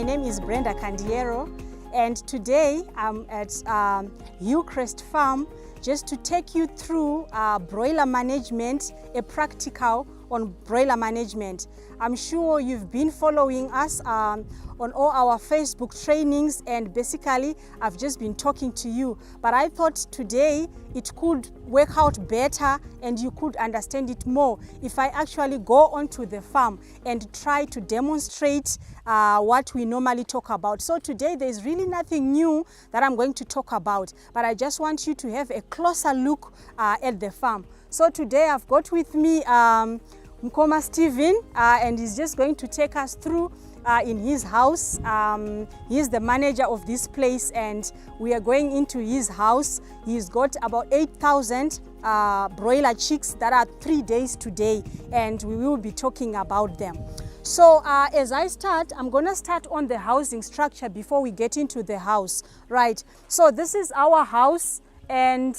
My name is Brenda Candiero, and today I'm at Hillcrest Farm just to take you through broiler management, a practical on broiler management. I'm sure you've been following us on all our Facebook trainings, and basically I've just been talking to you, but I thought today it could work out better and you could understand it more if I actually go onto the farm and try to demonstrate what we normally talk about. So today there's really nothing new that I'm going to talk about, but I just want you to have a closer look at the farm. So today I've got with me Mkoma Stephen, and he's just going to take us through in his house. He's the manager of this place, and we are going into his house. He's got about 8,000 broiler chicks that are 3 days today, and we will be talking about them. So as I start, I'm gonna start on the housing structure before we get into the house, right? So this is our house, and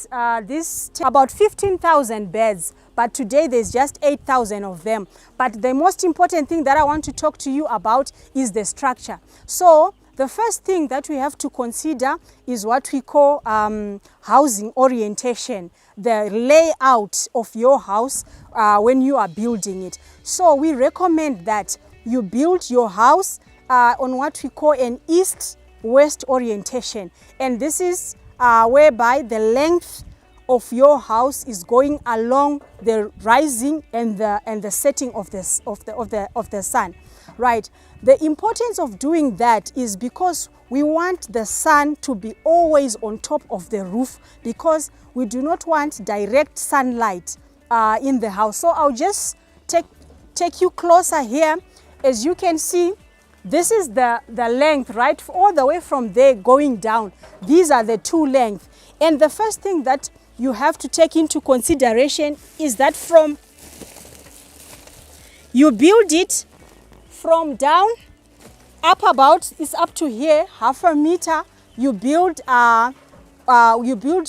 this about 15,000 beds, but today there's just 8,000 of them. But the most important thing that I want to talk to you about is the structure. So the first thing that we have to consider is what we call housing orientation, the layout of your house when you are building it. So we recommend that you build your house on what we call an east-west orientation, and this is whereby the length of your house is going along the rising and the setting of the sun, right? The importance of doing that is because we want the sun to be always on top of the roof, because we do not want direct sunlight in the house. So I'll just take you closer here. As you can see, this is the length, right? All the way from there going down. These are the two lengths. And the first thing that you have to take into consideration is that you build it from down up about, it's up to here, half a meter. You build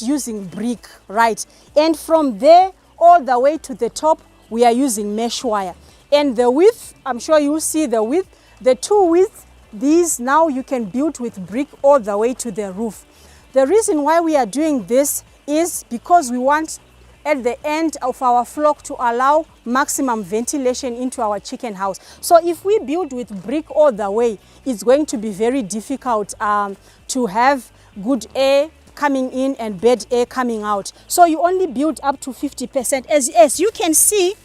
using brick, right? And from there all the way to the top, we are using mesh wire. And the width, I'm sure you'll see the width, the two widths, these now you can build with brick all the way to the roof. The reason why we are doing this is because we want at the end of our flock to allow maximum ventilation into our chicken house. So if we build with brick all the way, it's going to be very difficult to have good air coming in and bad air coming out. So you only build up to 50%. As you can see,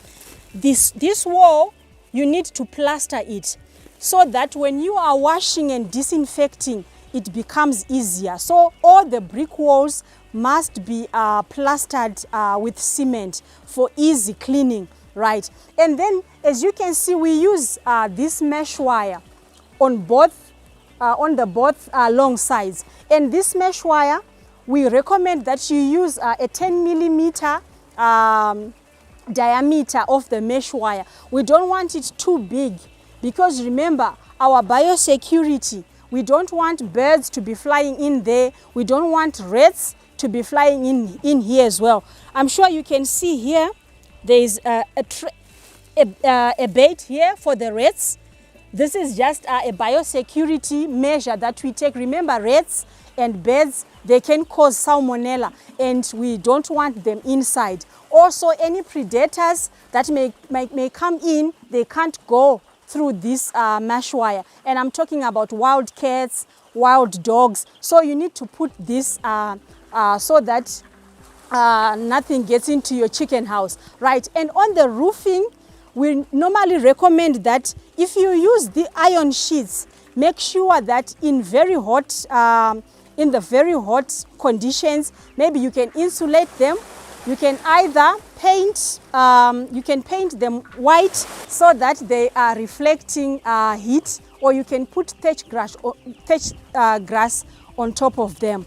this wall, you need to plaster it so that when you are washing and disinfecting, it becomes easier. So all the brick walls must be plastered with cement for easy cleaning, right? And then, as you can see, we use this mesh wire on the both long sides. And this mesh wire, we recommend that you use a 10 millimeter diameter of the mesh wire. We don't want it too big, because remember, our biosecurity, we don't want birds to be flying in there. We don't want rats to be flying in here as well. I'm sure you can see here, there is a bait here for the rats. This is just a biosecurity measure that we take. Remember, rats and birds, they can cause salmonella, and we don't want them inside. Also, any predators that may come in, they can't go through this mesh wire. And I'm talking about wild cats, wild dogs. So you need to put this so that nothing gets into your chicken house, right? And on the roofing, we normally recommend that if you use the iron sheets, make sure that in the very hot conditions, maybe you can insulate them. You can either paint them white so that they are reflecting heat, or you can put thatch grass on top of them.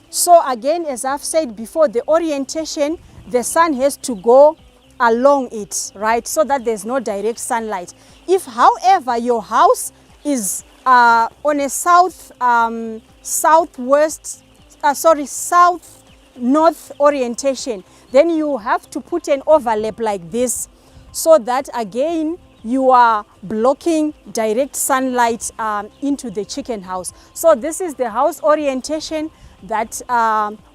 So again, as I've said before, the orientation, the sun has to go along it, right? So that there's no direct sunlight. If, however, your house is on a south-north orientation, then you have to put an overlap like this, so that again you are blocking direct sunlight into the chicken house. So this is the house orientation that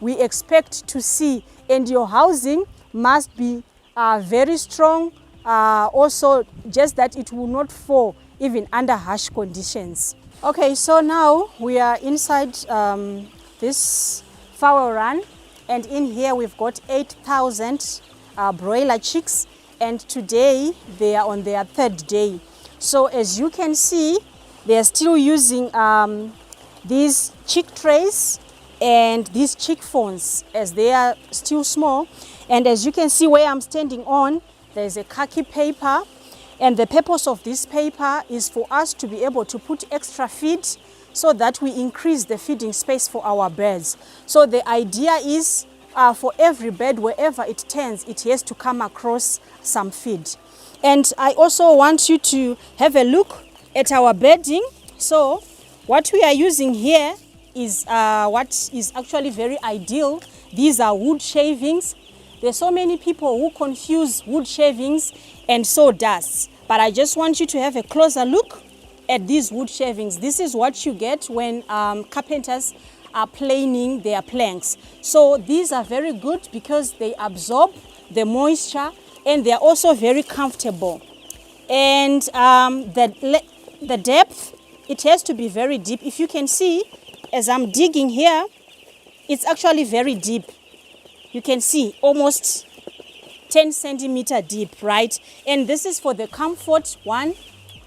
we expect to see, and your housing must be very strong, also just that it will not fall even under harsh conditions. Okay, so now we are inside this fowl run, and in here we've got 8,000 broiler chicks, and today they are on their 3rd day. So as you can see, they are still using these chick trays and these chick phones as they are still small. And as you can see where I'm standing on, there's a khaki paper, and the purpose of this paper is for us to be able to put extra feed so that we increase the feeding space for our birds. So the idea is for every bird, wherever it turns, it has to come across some feed. And I also want you to have a look at our bedding. So what we are using here is what is actually very ideal. These are wood shavings. There's so many people who confuse wood shavings and sawdust, but I just want you to have a closer look at these wood shavings. This is what you get when carpenters are planing their planks. So these are very good because they absorb the moisture, and they are also very comfortable. And the depth, it has to be very deep. If you can see, as I'm digging here, it's actually very deep. You can see almost 10 centimeter deep, right? And this is for the comfort one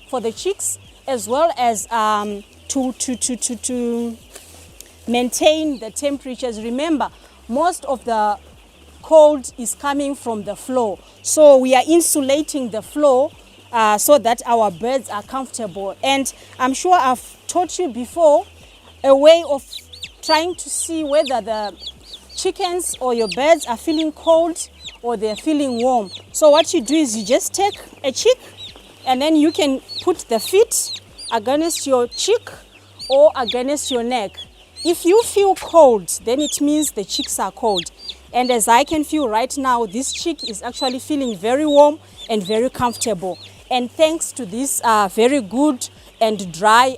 for the chicks, as well as to maintain the temperatures. Remember, most of the cold is coming from the floor, so we are insulating the floor so that our birds are comfortable. And I'm sure I've taught you before a way of trying to see whether the chickens or your birds are feeling cold or they're feeling warm. So what you do is you just take a chick, and then you can put the feet against your cheek or against your neck. If you feel cold, then it means the chicks are cold. And as I can feel right now, this chick is actually feeling very warm and very comfortable. And thanks to this very good and dry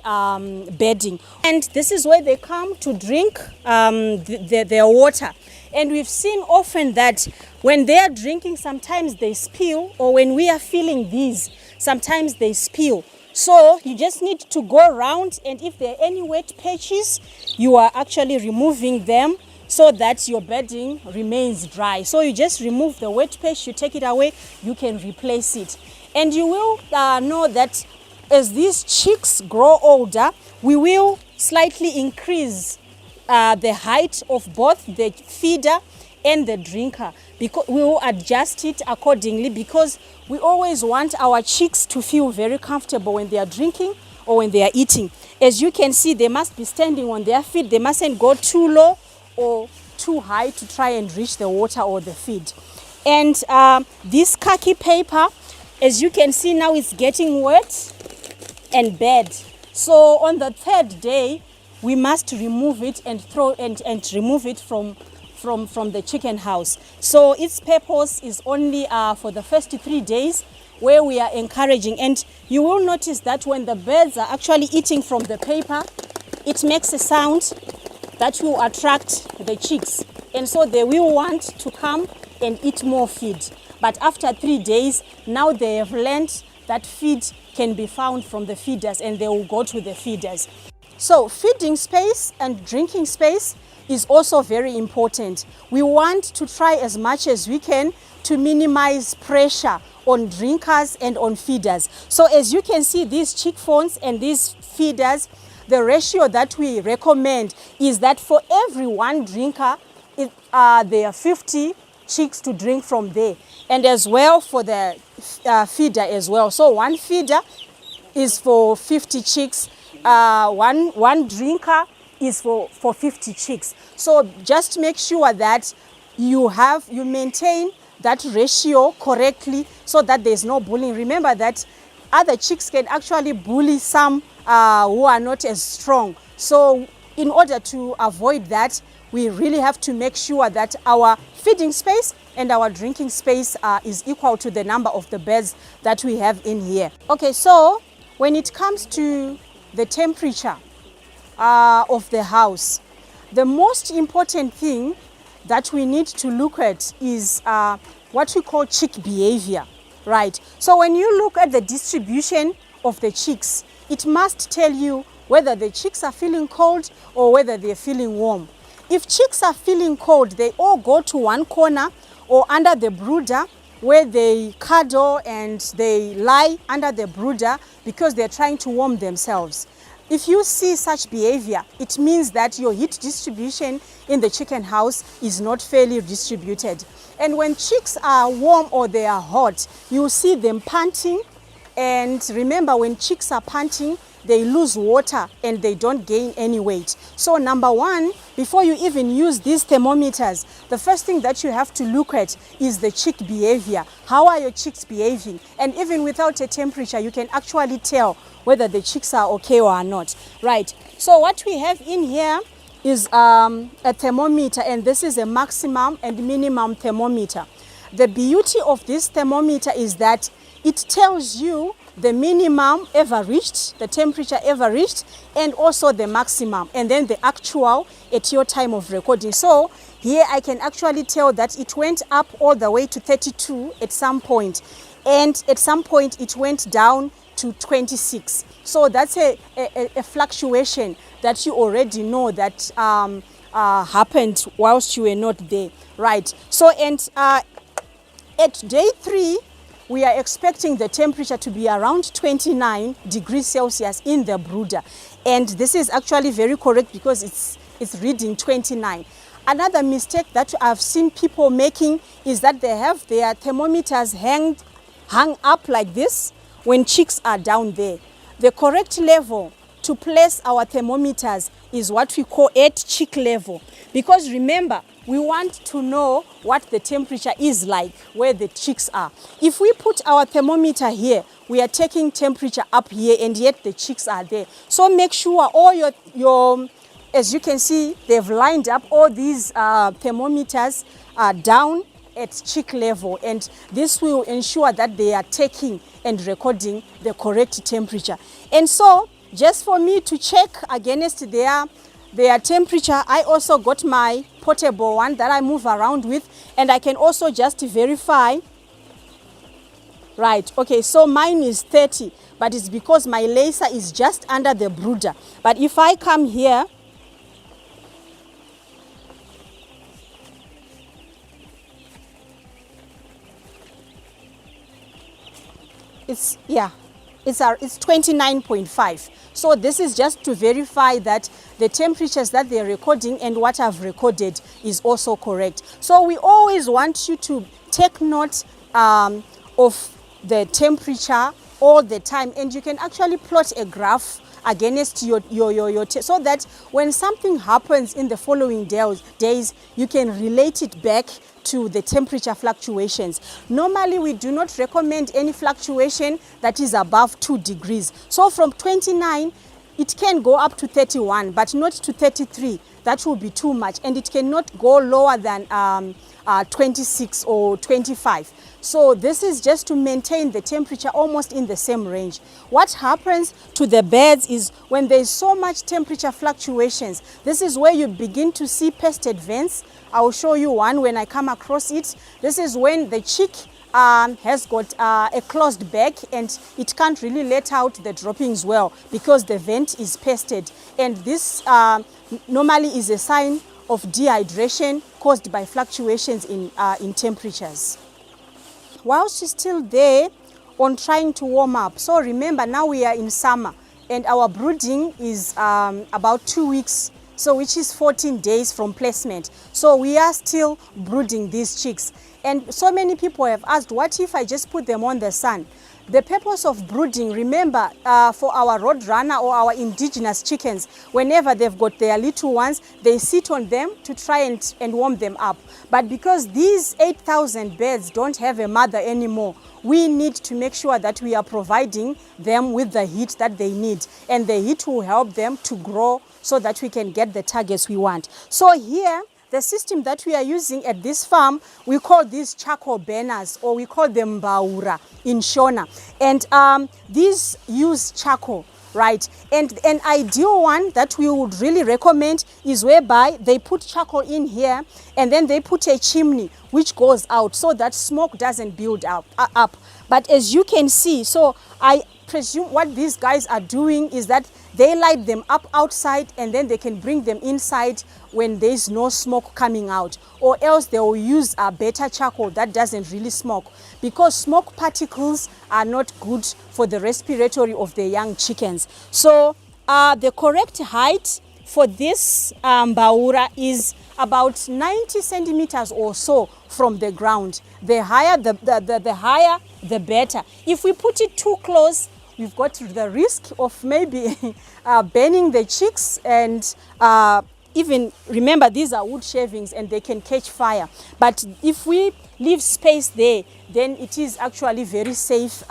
bedding. And this is where they come to drink their water. And we've seen often that when they are drinking, sometimes they spill, or when we are feeling these, sometimes they spill. So you just need to go around, and if there are any wet patches, you are actually removing them so that your bedding remains dry. So you just remove the wet patch, you take it away, you can replace it. And you will know that as these chicks grow older, we will slightly increase the height of both the feeder and the drinker, because we will adjust it accordingly, because we always want our chicks to feel very comfortable when they are drinking or when they are eating. As you can see, they must be standing on their feet. They mustn't go too low or too high to try and reach the water or the feed. And this khaki paper, as you can see now, it's getting wet and bad. So on the 3rd day, we must remove it and remove it from the chicken house. So its purpose is only for the first 3 days, where we are encouraging. And you will notice that when the birds are actually eating from the paper, it makes a sound that will attract the chicks, and so they will want to come and eat more feed. But after 3 days, now they have learned that feed can be found from the feeders, and they will go to the feeders. So feeding space and drinking space is also very important. We want to try as much as we can to minimize pressure on drinkers and on feeders. So as you can see, these chick phones and these feeders, the ratio that we recommend is that for every one drinker, there are 50 chicks to drink from there. And as well for the feeder as well. So one feeder is for 50 chicks. One drinker is for 50 chicks. So just make sure that you maintain that ratio correctly so that there's no bullying. Remember that other chicks can actually bully some who are not as strong. So in order to avoid that, we really have to make sure that our feeding space and our drinking space is equal to the number of the birds that we have in here. Okay, so when it comes to the temperature of the house, the most important thing that we need to look at is what we call chick behavior, right? So when you look at the distribution of the chicks, it must tell you whether the chicks are feeling cold or whether they're feeling warm. If chicks are feeling cold, they all go to one corner or under the brooder where they cuddle and they lie under the brooder because they're trying to warm themselves. If you see such behavior, it means that your heat distribution in the chicken house is not fairly distributed. And when chicks are warm or they are hot, you see them panting. And remember, when chicks are panting, they lose water and they don't gain any weight. So number one, before you even use these thermometers, the first thing that you have to look at is the chick behavior. How are your chicks behaving? And even without a temperature, you can actually tell whether the chicks are okay or are not. Right, so what we have in here is a thermometer, and this is a maximum and minimum thermometer. The beauty of this thermometer is that it tells you the minimum ever reached, the temperature ever reached, and also the maximum, and then the actual at your time of recording. So here I can actually tell that it went up all the way to 32 at some point, and at some point it went down to 26. So that's a fluctuation that you already know that happened whilst you were not there, right? So and at day 3, we are expecting the temperature to be around 29 degrees Celsius in the brooder. And this is actually very correct because it's reading 29. Another mistake that I've seen people making is that they have their thermometers hung up like this when chicks are down there. The correct level to place our thermometers is what we call at chick level. Because remember, we want to know what the temperature is like where the chicks are. If we put our thermometer here, we are taking temperature up here and yet the chicks are there. So make sure all your as you can see, they've lined up all these thermometers down at chick level, and this will ensure that they are taking and recording the correct temperature. And so just for me to check against their temperature, I also got my portable one that I move around with, and I can also just verify. Right, okay, so mine is 30, but it's because my laser is just under the brooder. But if I come here, it's 29.5. So this is just to verify that the temperatures that they're recording and what I've recorded is also correct. So we always want you to take note of the temperature all the time, and you can actually plot a graph against your so that when something happens in the following days, you can relate it back to the temperature fluctuations. Normally, we do not recommend any fluctuation that is above 2 degrees. So from 29, it can go up to 31, but not to 33. That will be too much, and it cannot go lower than 26 or 25. So this is just to maintain the temperature almost in the same range. What happens to the birds is when there's so much temperature fluctuations, this is where you begin to see pested vents. I will show you one when I come across it. This is when the chick has got a closed back and it can't really let out the droppings well because the vent is pested. And this normally is a sign of dehydration caused by fluctuations in temperatures. While she's still there on trying to warm up, so remember now we are in summer and our brooding is about 2 weeks, so which is 14 days from placement. So we are still brooding these chicks. And so many people have asked, what if I just put them on the sun? The purpose of brooding, remember, for our roadrunner or our indigenous chickens, whenever they've got their little ones, they sit on them to try and warm them up. But because these 8,000 birds don't have a mother anymore, we need to make sure that we are providing them with the heat that they need. And the heat will help them to grow so that we can get the targets we want. So here, the system that we are using at this farm, we call these charcoal burners, or we call them baura in Shona. And these use charcoal, right? And an ideal one that we would really recommend is whereby they put charcoal in here and then they put a chimney which goes out so that smoke doesn't build up. But as you can see, so I presume what these guys are doing is that they light them up outside and then they can bring them inside when there's no smoke coming out, or else they will use a better charcoal that doesn't really smoke, because smoke particles are not good for the respiratory of the young chickens. So the correct height for this baura is about 90 centimeters or so from the ground. The higher the higher, the better. If we put it too close, we've got the risk of maybe burning the chicks, and even remember, these are wood shavings and they can catch fire. But if we leave space there, then it is actually very safe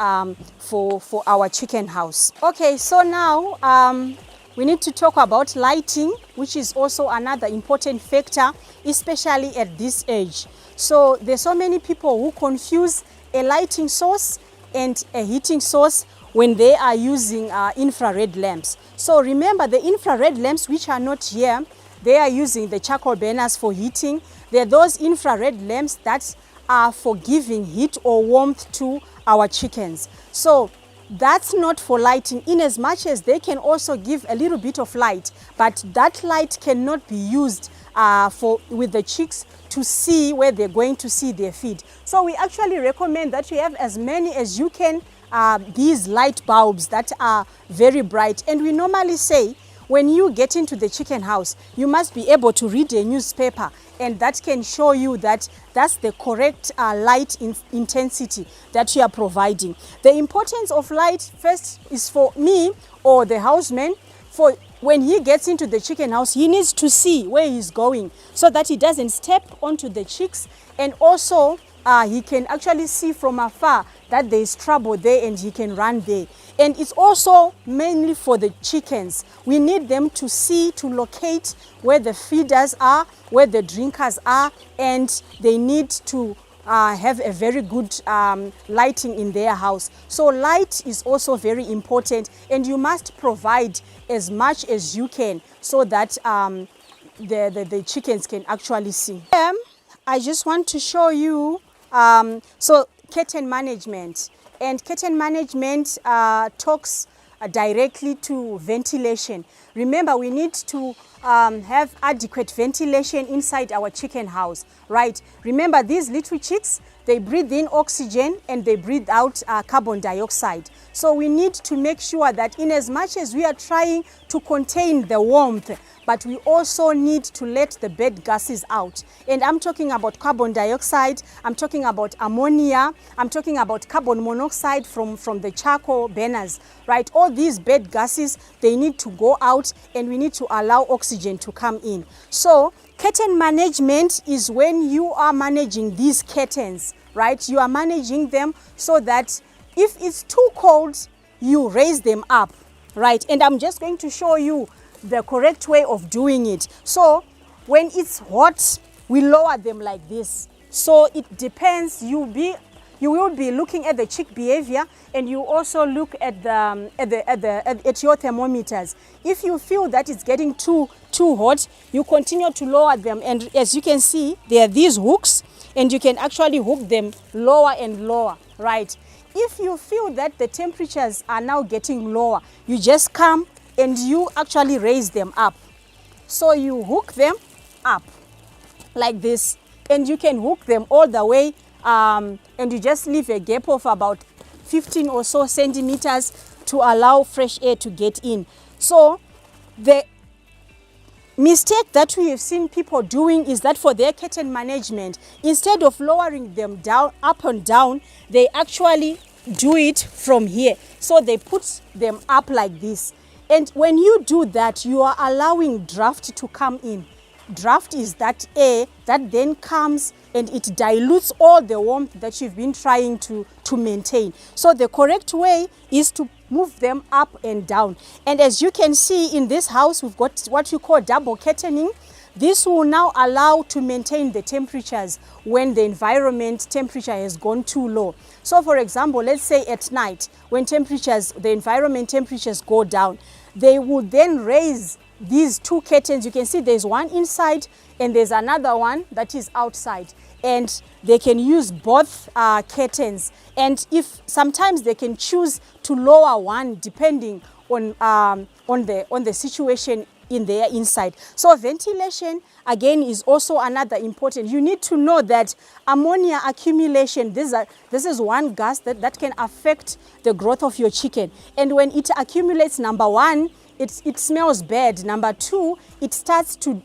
for our chicken house. Okay, so now we need to talk about lighting, which is also another important factor, especially at this age. So there's so many people who confuse a lighting source and a heating source when they are using infrared lamps. So remember, the infrared lamps which are not here, they are using the charcoal burners for heating. They're those infrared lamps that are for giving heat or warmth to our chickens. So that's not for lighting, in as much as they can also give a little bit of light, but that light cannot be used with the chicks to see where they're going to see their feed. So we actually recommend that you have as many as you can, these light bulbs that are very bright. And we normally say, when you get into the chicken house, you must be able to read a newspaper, and that can show you that that's the correct light intensity that you are providing. The importance of light first is for me or the houseman. For when he gets into the chicken house, he needs to see where he's going so that he doesn't step onto the chicks, and also he can actually see from afar that there is trouble there and he can run there. And it's also mainly for the chickens. We need them to see, to locate where the feeders are, where the drinkers are, and they need to have a very good lighting in their house. So light is also very important, and you must provide as much as you can so that the chickens can actually see. I just want to show you so curtain management. And curtain management talks directly to ventilation. Remember, we need to have adequate ventilation inside our chicken house, right? Remember, these little chicks, they breathe in oxygen and they breathe out carbon dioxide. So we need to make sure that in as much as we are trying to contain the warmth, but we also need to let the bad gases out. And I'm talking about carbon dioxide, I'm talking about ammonia, I'm talking about carbon monoxide from the charcoal burners, right? All these bad gases, they need to go out, and we need to allow oxygen to come in. So curtain management is when you are managing these curtains, right? You are managing them so that if it's too cold, you raise them up, right? And I'm just going to show you the correct way of doing it. So when it's hot, we lower them like this. So it depends. You will be looking at the chick behavior, and you also look at at your thermometers. If you feel that it's getting too hot, you continue to lower them. And as you can see, there are these hooks, and you can actually hook them lower and lower, right? If you feel that the temperatures are now getting lower, you just come and you actually raise them up. So you hook them up like this, and you can hook them all the way, and you just leave a gap of about 15 or so centimeters to allow fresh air to get in. So the mistake that we have seen people doing is that for their curtain management, instead of lowering them down, up and down, they actually do it from here. So they put them up like this. And when you do that, you are allowing draft to come in. Draft is that air that then comes and it dilutes all the warmth that you've been trying to maintain. So the correct way is to move them up and down. And as you can see in this house, we've got what you call double curtaining. This will now allow to maintain the temperatures when the environment temperature has gone too low. So for example, let's say at night when the environment temperatures go down, they will then raise these two curtains. You can see there's one inside and there's another one that is outside, and they can use both curtains. And if sometimes they can choose to lower one depending on the situation in their inside. So ventilation again is also another important. You need to know that ammonia accumulation, this is one gas that can affect the growth of your chicken. And when it accumulates, number one, it smells bad. Number two, it starts to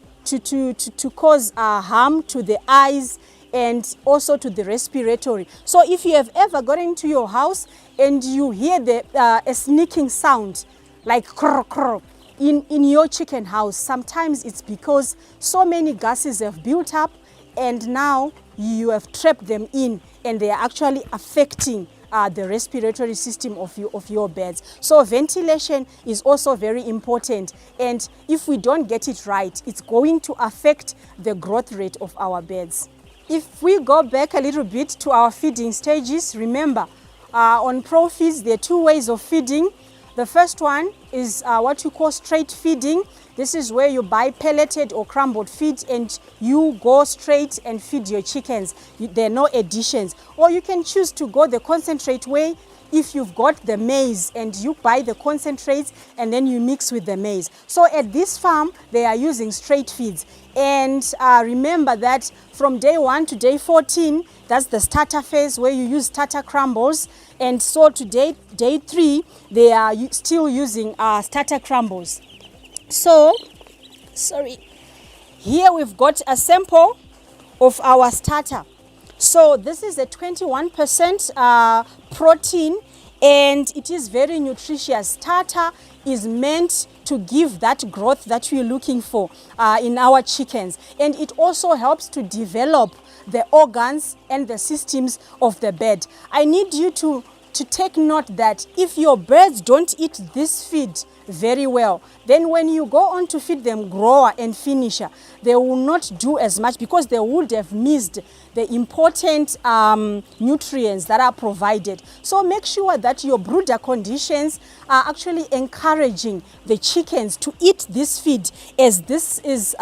cause harm to the eyes and also to the respiratory. So if you have ever got into your house and you hear a sneaking sound like krr, krr, in your chicken house, sometimes it's because so many gases have built up and now you have trapped them in, and they are actually affecting the respiratory system of your birds. So ventilation is also very important, and if we don't get it right, it's going to affect the growth rate of our birds. If we go back a little bit to our feeding stages, remember on Pro Feeds there are two ways of feeding. The first one is what you call straight feeding. This is where you buy pelleted or crumbled feed and you go straight and feed your chickens. There are no additions. Or you can choose to go the concentrate way if you've got the maize and you buy the concentrates and then you mix with the maize. So at this farm, they are using straight feeds. And remember that from day 1 to day 14, that's the starter phase where you use starter crumbles. And so to day 3, they are still using starter crumbles. So, here we've got a sample of our starter. So this is a 21% protein, and it is very nutritious. Starter is meant to give that growth that we're looking for in our chickens. And it also helps to develop the organs and the systems of the bird. I need you to take note that if your birds don't eat this feed very well, then when you go on to feed them grower and finisher, they will not do as much because they would have missed the important nutrients that are provided. So make sure that your brooder conditions are actually encouraging the chickens to eat this feed, as this is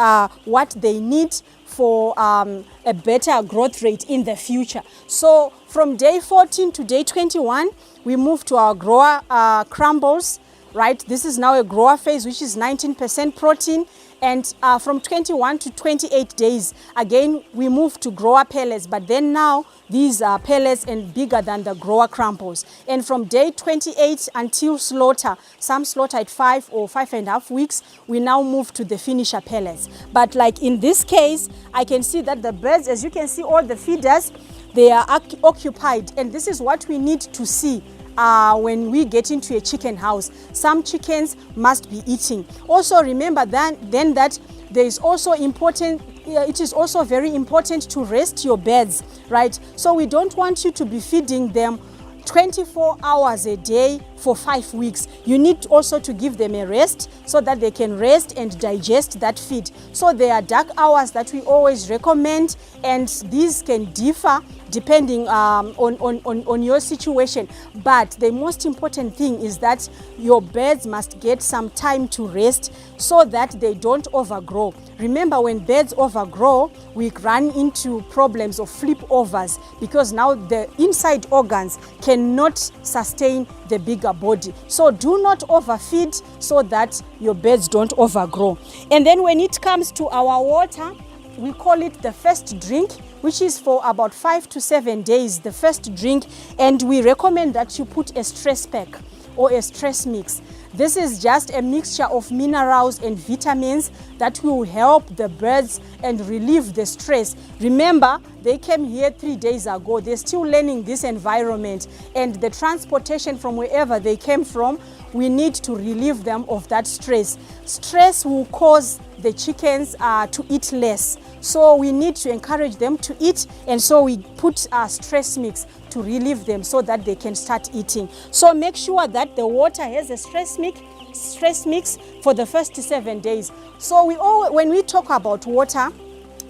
what they need for a better growth rate in the future. So from day 14 to day 21, we move to our grower crumbles, right? This is now a grower phase, which is 19% protein. And from 21 to 28 days, again, we move to grower pellets. But then now, these are pellets and bigger than the grower crumbles. And from day 28 until slaughter, some slaughter at 5 or 5.5 weeks, we now move to the finisher pellets. But like in this case, I can see that the birds, as you can see, all the feeders, they are occupied. And this is what we need to see when we get into a chicken house. Some chickens must be eating. Also remember then that there is also important, it is also very important to rest your birds, right? So we don't want you to be feeding them 24 hours a day for 5 weeks. You need also to give them a rest so that they can rest and digest that feed. So there are dark hours that we always recommend, and these can differ depending on your situation. But the most important thing is that your birds must get some time to rest so that they don't overgrow. Remember, when birds overgrow, we run into problems of flip overs because now the inside organs cannot sustain the bigger body. So do not overfeed so that your birds don't overgrow. And then when it comes to our water, we call it the first drink, which is for about 5 to 7 days, the first drink. And we recommend that you put a stress pack or a stress mix. This is just a mixture of minerals and vitamins that will help the birds and relieve the stress. Remember, they came here 3 days ago. They're still learning this environment, and the transportation from wherever they came from, we need to relieve them of that stress. Stress will cause the chickens to eat less. So we need to encourage them to eat, and so we put stress mix to relieve them so that they can start eating. So make sure that the water has a stress mix for the first 7 days. So when we talk about water,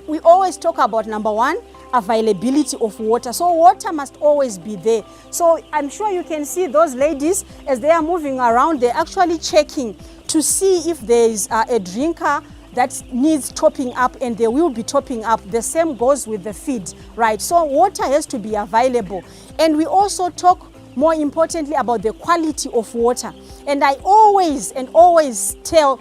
we always talk about, number one, availability of water. So water must always be there. So I'm sure you can see those ladies as they are moving around, they're actually checking to see if there is a drinker that needs topping up, and they will be topping up. The same goes with the feed, right? So water has to be available. And we also talk more importantly about the quality of water. And I always tell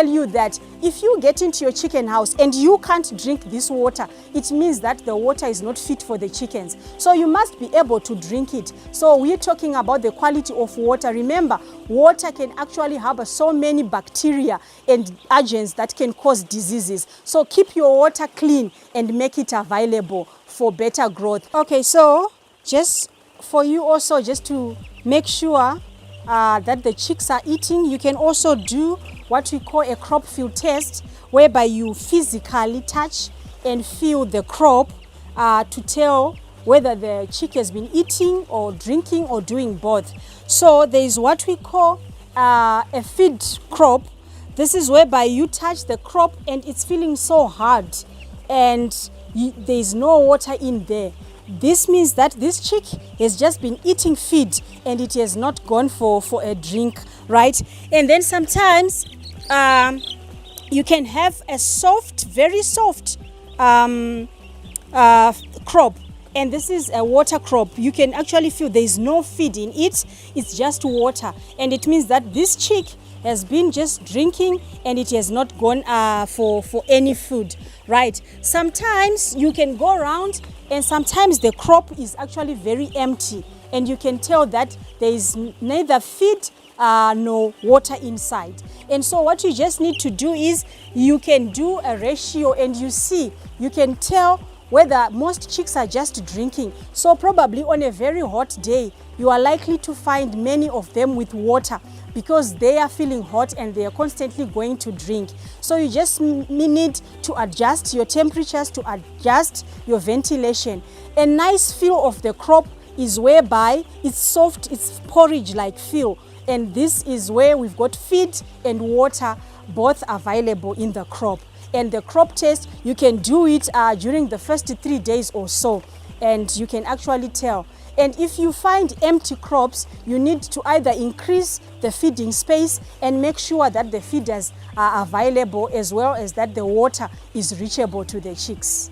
you that if you get into your chicken house and you can't drink this water, it means that the water is not fit for the chickens. So you must be able to drink it. So we're talking about the quality of water. Remember, water can actually harbor so many bacteria and agents that can cause diseases. So keep your water clean and make it available for better growth. Okay, so just for you also, just to make sure that the chicks are eating, you can also do what we call a crop feel test, whereby you physically touch and feel the crop to tell whether the chick has been eating or drinking or doing both. So there is what we call a feed crop. This is whereby you touch the crop and it's feeling so hard and there is no water in there. This means that this chick has just been eating feed and it has not gone for a drink, right? And then sometimes you can have a soft, very soft crop, and this is a water crop. You can actually feel there is no feed in it, it's just water. And it means that this chick has been just drinking and it has not gone for any food, right? Sometimes you can go around and sometimes the crop is actually very empty and you can tell that there is neither feed nor water inside. And so what you just need to do is you can do a ratio and you can tell whether most chicks are just drinking. So probably on a very hot day, you are likely to find many of them with water because they are feeling hot and they are constantly going to drink. So you just need to adjust your temperatures, to adjust your ventilation. A nice feel of the crop is whereby it's soft, it's porridge-like feel. And this is where we've got feed and water both available in the crop. And the crop test, you can do it during the first 3 days or so, and you can actually tell. And if you find empty crops, you need to either increase the feeding space and make sure that the feeders are available, as well as that the water is reachable to the chicks.